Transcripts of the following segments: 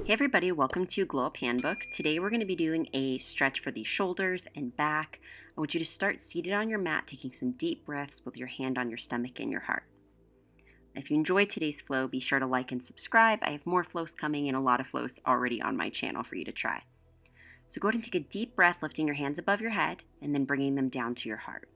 Hey everybody, welcome to Glow Up Handbook. Today we're going to be doing a stretch for the shoulders and back. I want you to start seated on your mat, taking some deep breaths with your hand on your stomach and your heart. If you enjoyed today's flow, be sure to like and subscribe. I have more flows coming and a lot of flows already on my channel for you to try. So go ahead and take a deep breath, lifting your hands above your head and then bringing them down to your heart.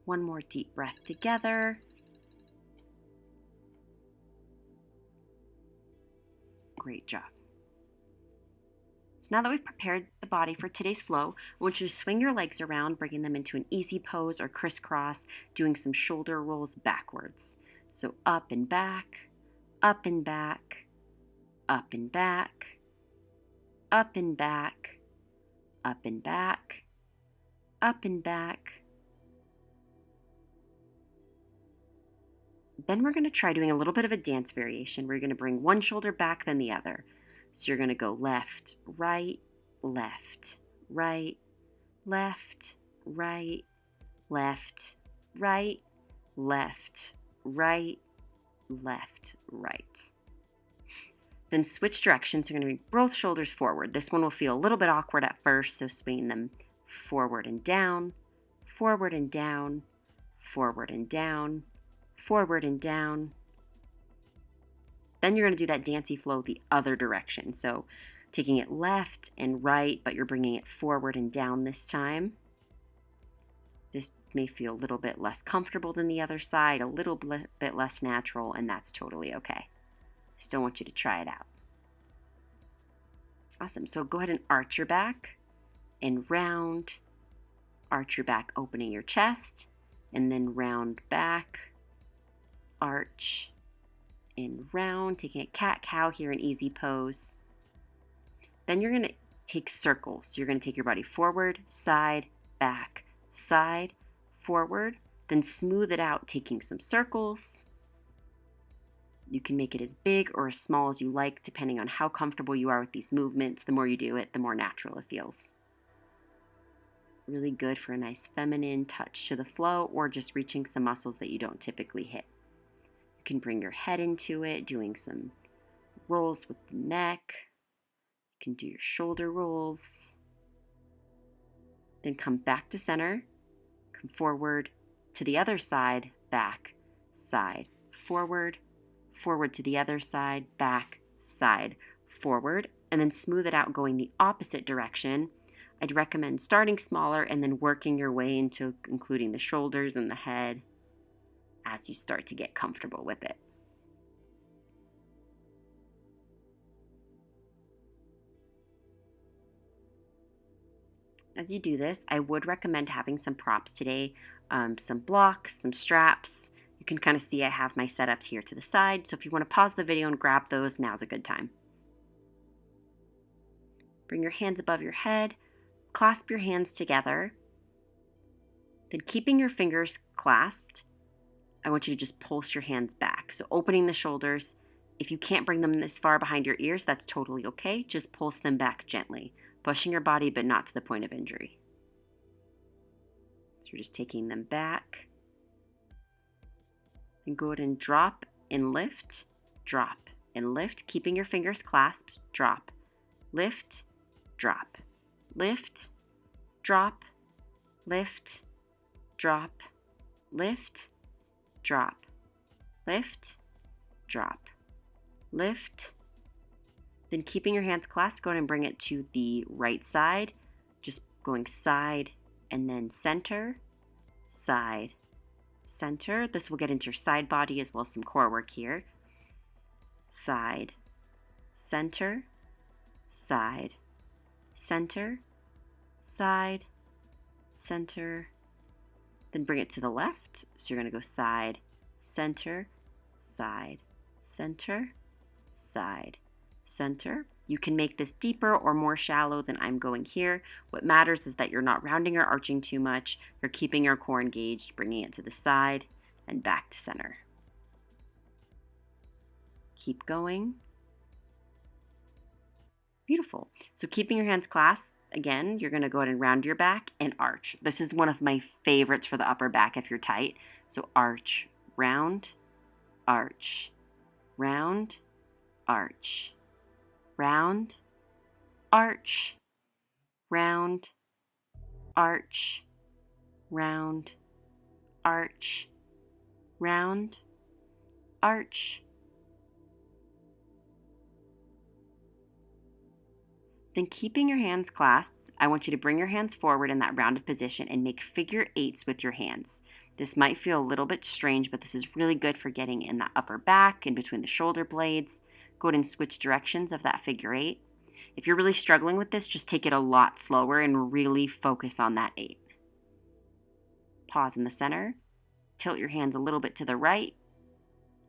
One more deep breath together. Great job. So now that we've prepared the body for today's flow, I want you to swing your legs around, bringing them into an easy pose or crisscross, doing some shoulder rolls backwards. So up and back, up and back, up and back, up and back, up and back, up and back. Then we're going to try doing a little bit of a dance variation. We're going to bring one shoulder back, then the other. So you're going to go left, right, left, right, left, right, left, right, left, right, left, right. Then switch directions. You're going to bring both shoulders forward. This one will feel a little bit awkward at first, so swing them forward and down, forward and down, forward and down, forward and down. Then you're going to do that dancey flow the other direction. So taking it left and right, but you're bringing it forward and down this time. This may feel a little bit less comfortable than the other side, a little bit less natural, and that's totally okay. Still want you to try it out. Awesome. So go ahead and arch your back and round. Arch your back, opening your chest, and then round back, arch, and round, taking a cat-cow here in easy pose. Then you're going to take circles. So you're going to take your body forward, side, back, side, forward, then smooth it out, taking some circles. You can make it as big or as small as you like, depending on how comfortable you are with these movements. The more you do it, the more natural it feels. Really good for a nice feminine touch to the flow or just reaching some muscles that you don't typically hit. You can bring your head into it, doing some rolls with the neck. You can do your shoulder rolls. Then come back to center. Come forward to the other side, back, side, forward, forward to the other side, back, side, forward. And then smooth it out going the opposite direction. I'd recommend starting smaller and then working your way into including the shoulders and the head as you start to get comfortable with it. As you do this, I would recommend having some props today, some blocks, some straps. You can kind of see I have my setups here to the side, so if you want to pause the video and grab those, now's a good time. Bring your hands above your head, clasp your hands together, then keeping your fingers clasped, I want you to just pulse your hands back. So opening the shoulders. If you can't bring them this far behind your ears, that's totally okay. Just pulse them back gently, pushing your body, but not to the point of injury. So you're just taking them back. Then go ahead and drop and lift, drop and lift, keeping your fingers clasped, drop, lift, drop, lift, drop, lift, drop, lift, drop, lift, drop, lift. Then keeping your hands clasped, go ahead and bring it to the right side, just going side and then center, side, center. This will get into your side body as well as some core work here. Side, center, side, center, side, center. Then bring it to the left. So you're going to go side, center, side, center, side, center. You can make this deeper or more shallow than I'm going here. What matters is that you're not rounding or arching too much. You're keeping your core engaged, bringing it to the side and back to center. Keep going. Beautiful. So keeping your hands clasped, again, you're going to go ahead and round your back and arch. This is one of my favorites for the upper back if you're tight. So arch, round, arch, round, arch, round, arch, round, arch, round, arch, round, arch. Then keeping your hands clasped, I want you to bring your hands forward in that rounded position and make figure eights with your hands. This might feel a little bit strange, but this is really good for getting in that upper back, in between the shoulder blades. Go ahead and switch directions of that figure eight. If you're really struggling with this, just take it a lot slower and really focus on that eight. Pause in the center, tilt your hands a little bit to the right,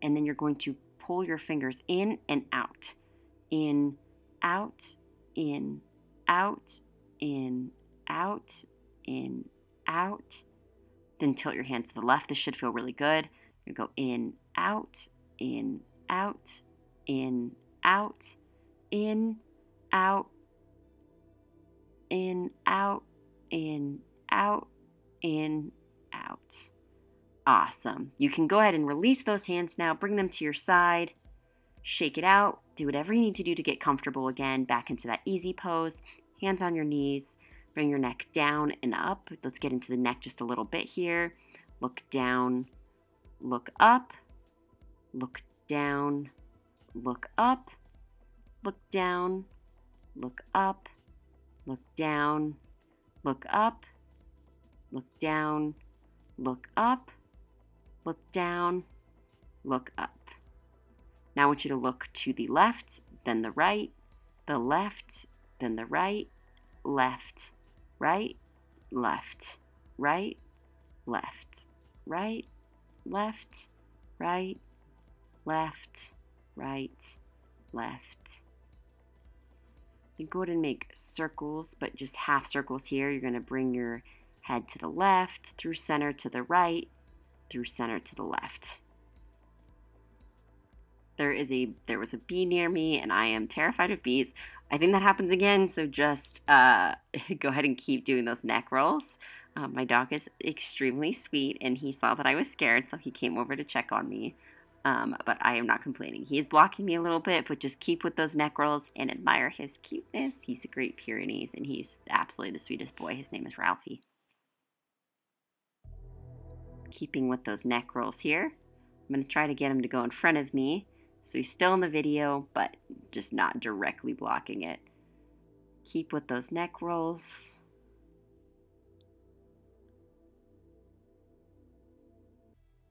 and then you're going to pull your fingers in and out. In, out, in, out, in, out, in, out. Then tilt your hands to the left. This should feel really good. You're going to go in, out, in, out, in, out, in, out, in, out, in, out, in, out. Awesome. You can go ahead and release those hands now. Bring them to your side. Shake it out. Do whatever you need to do to get comfortable again. Back into that easy pose. Hands on your knees. Bring your neck down and up. Let's get into the neck just a little bit here. Look down. Look up. Look down. Look up. Look down. Look up. Look down. Look up. Look down. Look up. Look down. Look up. Now I want you to look to the left, then the right, then the right, left, right, left, right, left, right, left, right, left, right, left. Then go ahead and make circles, but just half circles here. You're going to bring your head to the left, through center to the right, through center to the left. There was a bee near me, and I am terrified of bees. I think that happens again, so just go ahead and keep doing those neck rolls. My dog is extremely sweet, and he saw that I was scared, so he came over to check on me. But I am not complaining. He is blocking me a little bit, but just keep with those neck rolls and admire his cuteness. He's a Great Pyrenees, and he's absolutely the sweetest boy. His name is Ralphie. Keeping with those neck rolls here, I'm going to try to get him to go in front of me. So he's still in the video, but just not directly blocking it. Keep with those neck rolls.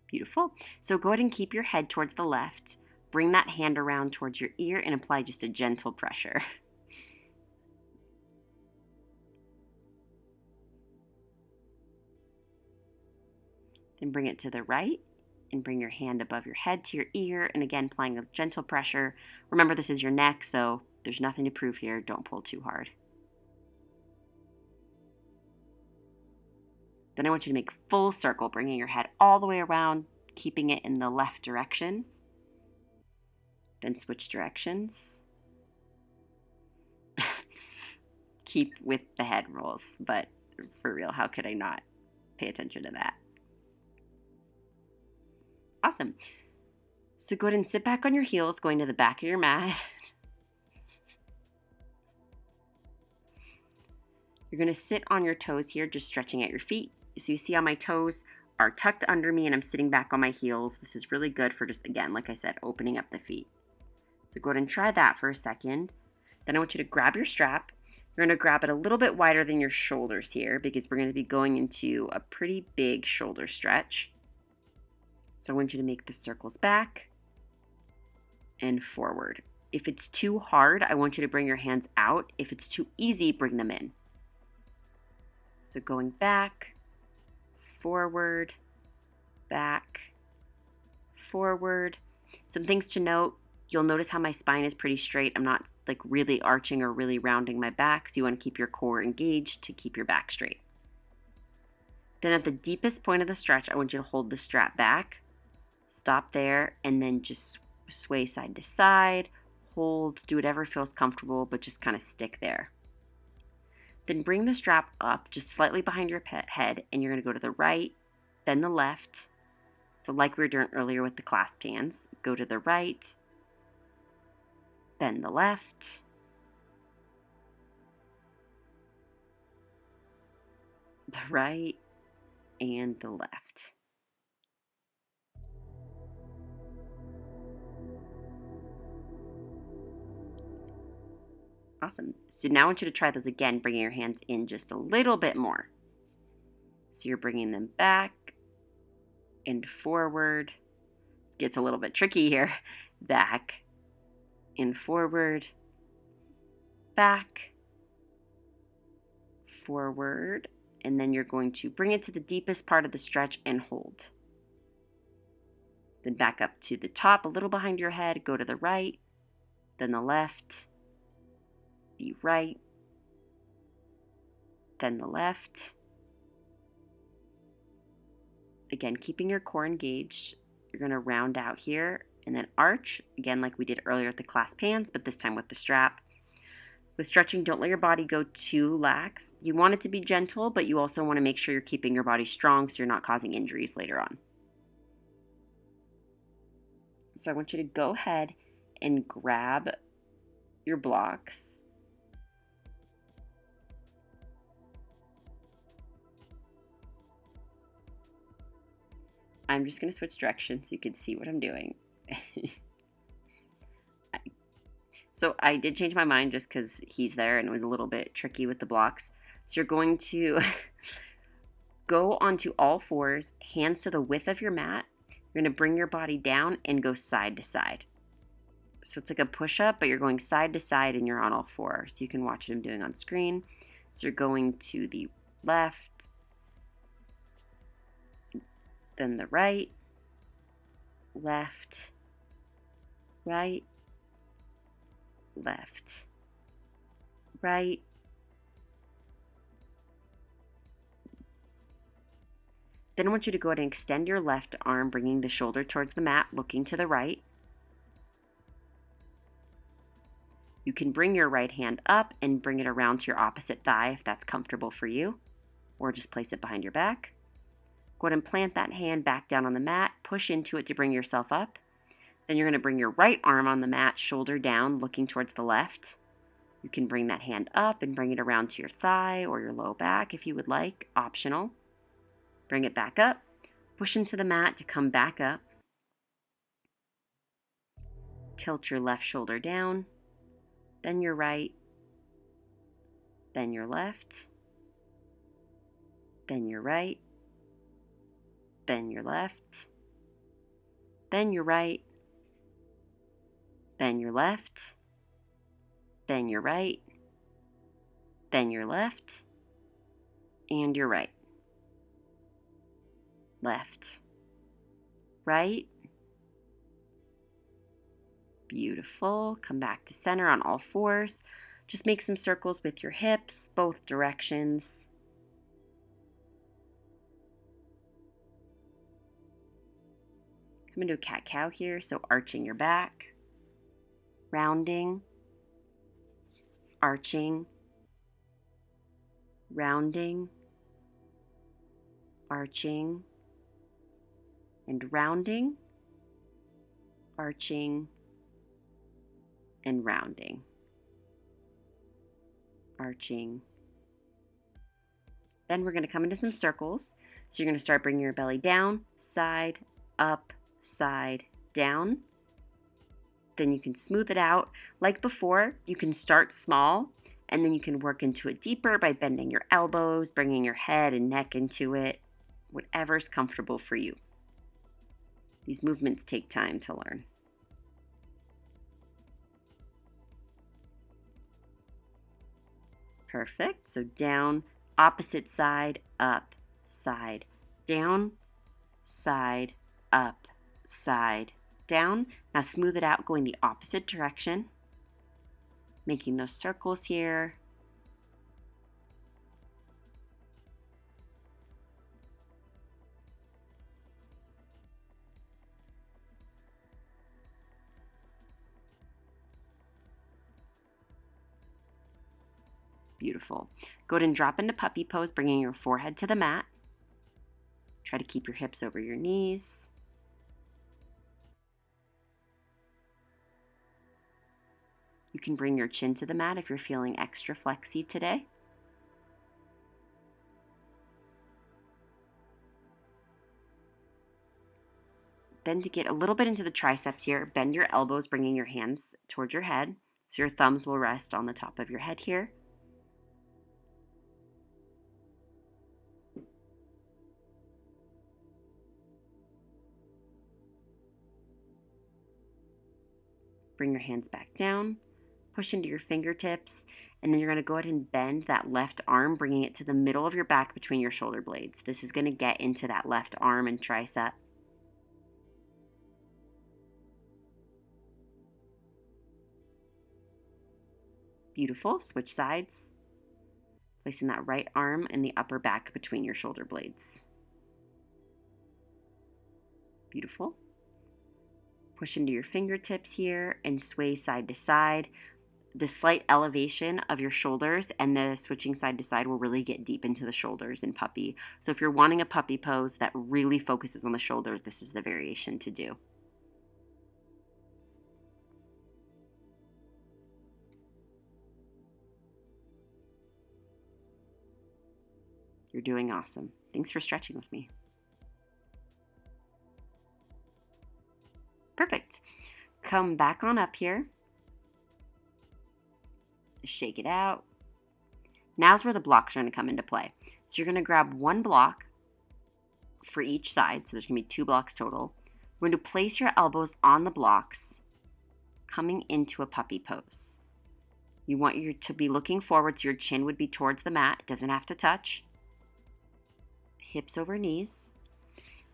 Beautiful. So go ahead and keep your head towards the left. Bring that hand around towards your ear and apply just a gentle pressure. Then bring it to the right. And bring your hand above your head to your ear, and again applying a gentle pressure. Remember, this is your neck, so there's nothing to prove here. Don't pull too hard. Then I want you to make full circle, bringing your head all the way around, keeping it in the left direction. Then switch directions. Keep with the head rolls, but for real, how could I not pay attention to that? Awesome. So go ahead and sit back on your heels, going to the back of your mat. You're going to sit on your toes here, just stretching at your feet. So you see how my toes are tucked under me and I'm sitting back on my heels. This is really good for just, again, like I said, opening up the feet. So go ahead and try that for a second. Then I want you to grab your strap. You're going to grab it a little bit wider than your shoulders here because we're going to be going into a pretty big shoulder stretch. So I want you to make the circles back and forward. If it's too hard, I want you to bring your hands out. If it's too easy, bring them in. So going back, forward, back, forward. Some things to note. You'll notice how my spine is pretty straight. I'm not like really arching or really rounding my back. So you want to keep your core engaged to keep your back straight. Then at the deepest point of the stretch, I want you to hold the strap back. Stop there and then just sway side to side, hold, do whatever feels comfortable, but just kind of stick there. Then bring the strap up just slightly behind your head and you're going to go to the right, then the left. So like we were doing earlier with the clasped hands, go to the right, then the left, the right, and the left. Awesome. So now I want you to try those again, bringing your hands in just a little bit more. So you're bringing them back and forward. It gets a little bit tricky here. Back and forward. Back, forward. And then you're going to bring it to the deepest part of the stretch and hold. Then back up to the top, a little behind your head. Go to the right, then the left, the right, then the left. Again, keeping your core engaged. You're going to round out here and then arch, again like we did earlier with the clasp hands, but this time with the strap. With stretching, don't let your body go too lax. You want it to be gentle, but you also want to make sure you're keeping your body strong so you're not causing injuries later on. So I want you to go ahead and grab your blocks. I'm just going to switch directions so you can see what I'm doing. So I did change my mind just because he's there and it was a little bit tricky with the blocks. So you're going to go onto all fours, hands to the width of your mat. You're going to bring your body down and go side to side. So it's like a push-up, but you're going side to side and you're on all fours. So you can watch what I'm doing on screen. So you're going to the left, then the right, left, right, left, right, then I want you to go ahead and extend your left arm, bringing the shoulder towards the mat, looking to the right. You can bring your right hand up and bring it around to your opposite thigh if that's comfortable for you, or just place it behind your back. Go ahead and plant that hand back down on the mat, push into it to bring yourself up. Then you're going to bring your right arm on the mat, shoulder down, looking towards the left. You can bring that hand up and bring it around to your thigh or your low back if you would like, optional. Bring it back up, push into the mat to come back up. Tilt your left shoulder down, then your right, then your left, then your right, then your left, then your right, then your left, then your right, then your left, and your right. Left, right. Beautiful. Come back to center on all fours. Just make some circles with your hips, both directions. Come into a cat-cow here, so arching your back, rounding, arching, rounding, arching, and rounding, arching, and rounding, arching. Then we're going to come into some circles. So you're going to start bringing your belly down, side, up, side, down. Then you can smooth it out. Like before, you can start small and then you can work into it deeper by bending your elbows, bringing your head and neck into it, whatever's comfortable for you. These movements take time to learn. Perfect. So down, opposite side, up, side, down, side, up, side, down. Now smooth it out going the opposite direction, making those circles here. Beautiful. Go ahead and drop into puppy pose, bringing your forehead to the mat. Try to keep your hips over your knees. You can bring your chin to the mat if you're feeling extra flexy today. Then to get a little bit into the triceps here, bend your elbows, bringing your hands towards your head. So your thumbs will rest on the top of your head here. Bring your hands back down, push into your fingertips, and then you're going to go ahead and bend that left arm, bringing it to the middle of your back between your shoulder blades. This is going to get into that left arm and tricep. Beautiful. Switch sides. Placing that right arm in the upper back between your shoulder blades. Beautiful. Push into your fingertips here and sway side to side. The slight elevation of your shoulders and the switching side to side will really get deep into the shoulders in puppy. So if you're wanting a puppy pose that really focuses on the shoulders, this is the variation to do. You're doing awesome. Thanks for stretching with me. Perfect. Come back on up here. Shake it out. Now's where the blocks are going to come into play. So you're going to grab one block for each side. So there's going to be 2 blocks total. We're going to place your elbows on the blocks, coming into a puppy pose. You want you to be looking forward, so your chin would be towards the mat. It doesn't have to touch. Hips over knees.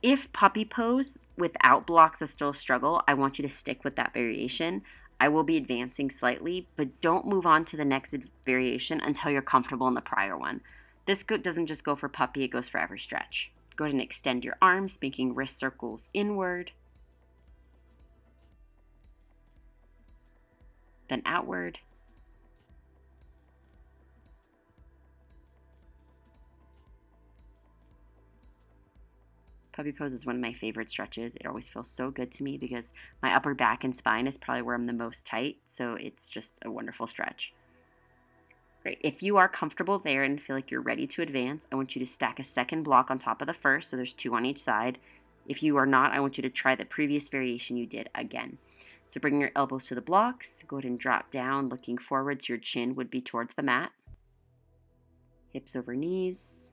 If puppy pose without blocks is still a struggle, I want you to stick with that variation. I will be advancing slightly, but don't move on to the next variation until you're comfortable in the prior one. This doesn't just go for puppy, it goes for every stretch. Go ahead and extend your arms, making wrist circles inward, then outward. Puppy pose is one of my favorite stretches. It always feels so good to me because my upper back and spine is probably where I'm the most tight, so it's just a wonderful stretch. Great. If you are comfortable there and feel like you're ready to advance, I want you to stack a second block on top of the first, so there's 2 on each side. If you are not, I want you to try the previous variation you did again. So bring your elbows to the blocks, go ahead and drop down, looking forward so your chin would be towards the mat. Hips over knees.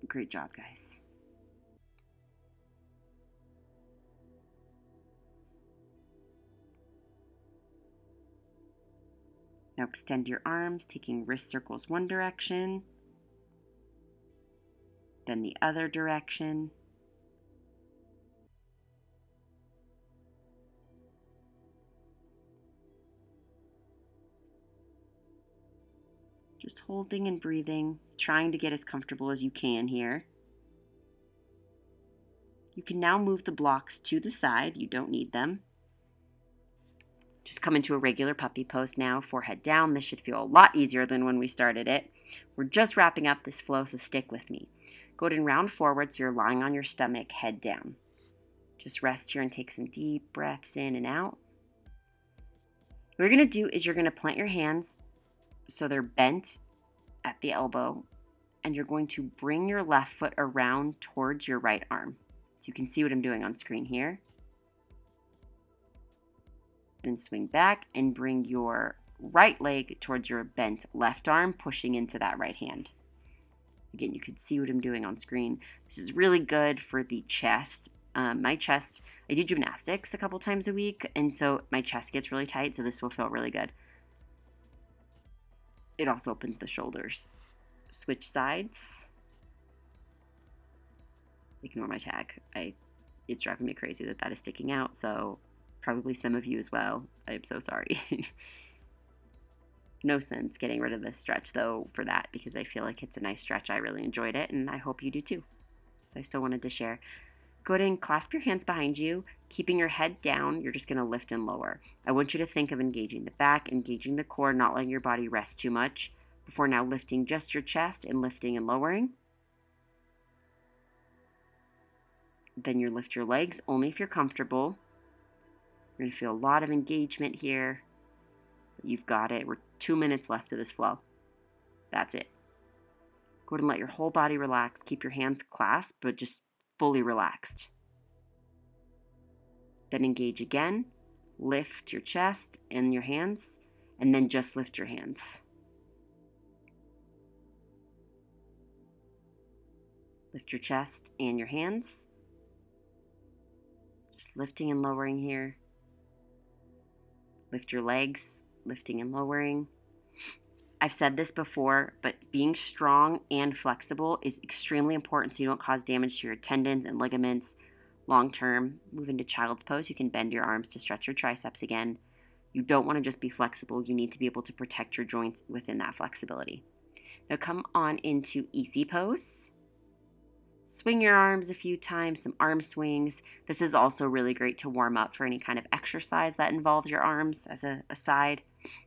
Great job, guys. Now extend your arms, taking wrist circles one direction, then the other direction. Just holding and breathing, trying to get as comfortable as you can here. You can now move the blocks to the side. You don't need them. Just come into a regular puppy pose now, forehead down. This should feel a lot easier than when we started it. We're just wrapping up this flow, so stick with me. Go ahead and round forward so you're lying on your stomach, head down. Just rest here and take some deep breaths in and out. What you're going to do is you're going to plant your hands so they're bent at the elbow, and you're going to bring your left foot around towards your right arm. So you can see what I'm doing on screen here. Then swing back and bring your right leg towards your bent left arm, pushing into that right hand. Again, you can see what I'm doing on screen. This is really good for the chest. My chest, I do gymnastics a couple times a week, and so my chest gets really tight, so this will feel really good. It also opens the shoulders. Switch sides. Ignore my tag. It's driving me crazy that is sticking out, so probably some of you as well. I'm so sorry. No sense getting rid of this stretch, though, for that, because I feel like it's a nice stretch. I really enjoyed it, and I hope you do too. So I still wanted to share. Go ahead and clasp your hands behind you, keeping your head down. You're just going to lift and lower. I want you to think of engaging the back, engaging the core, not letting your body rest too much, before now lifting just your chest and lifting and lowering. Then you lift your legs only if you're comfortable. You're going to feel a lot of engagement here. You've got it. We're 2 minutes left of this flow. That's it. Go ahead and let your whole body relax. Keep your hands clasped, but just fully relaxed. Then engage again. Lift your chest and your hands, and then just lift your hands. Lift your chest and your hands. Just lifting and lowering here. Lift your legs, lifting and lowering. I've said this before, but being strong and flexible is extremely important so you don't cause damage to your tendons and ligaments long term. Move into child's pose. You can bend your arms to stretch your triceps again. You don't want to just be flexible. You need to be able to protect your joints within that flexibility. Now come on into easy pose. Swing your arms a few times, some arm swings. This is also really great to warm up for any kind of exercise that involves your arms as a side.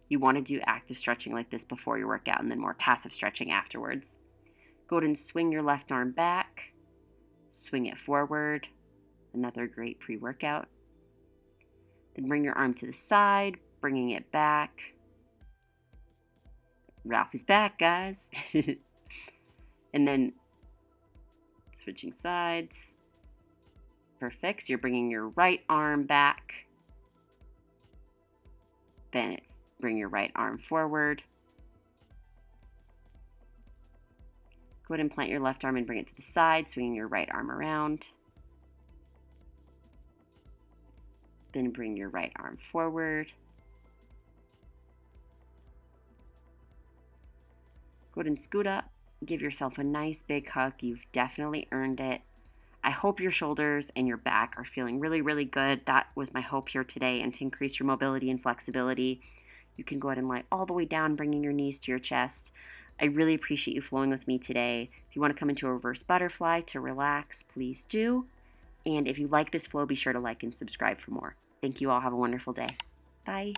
You want to do active stretching like this before your workout and then more passive stretching afterwards. Go ahead and swing your left arm back. Swing it forward. Another great pre-workout. Then bring your arm to the side, bringing it back. Ralphie's back, guys. And then switching sides. Perfect. So you're bringing your right arm back. Then bring your right arm forward. Go ahead and plant your left arm and bring it to the side, swinging your right arm around. Then bring your right arm forward. Go ahead and scoot up. Give yourself a nice big hug. You've definitely earned it. I hope your shoulders and your back are feeling really, really good. That was my hope here today. And to increase your mobility and flexibility, you can go ahead and lie all the way down, bringing your knees to your chest. I really appreciate you flowing with me today. If you want to come into a reverse butterfly to relax, please do. And if you like this flow, be sure to like and subscribe for more. Thank you all. Have a wonderful day. Bye.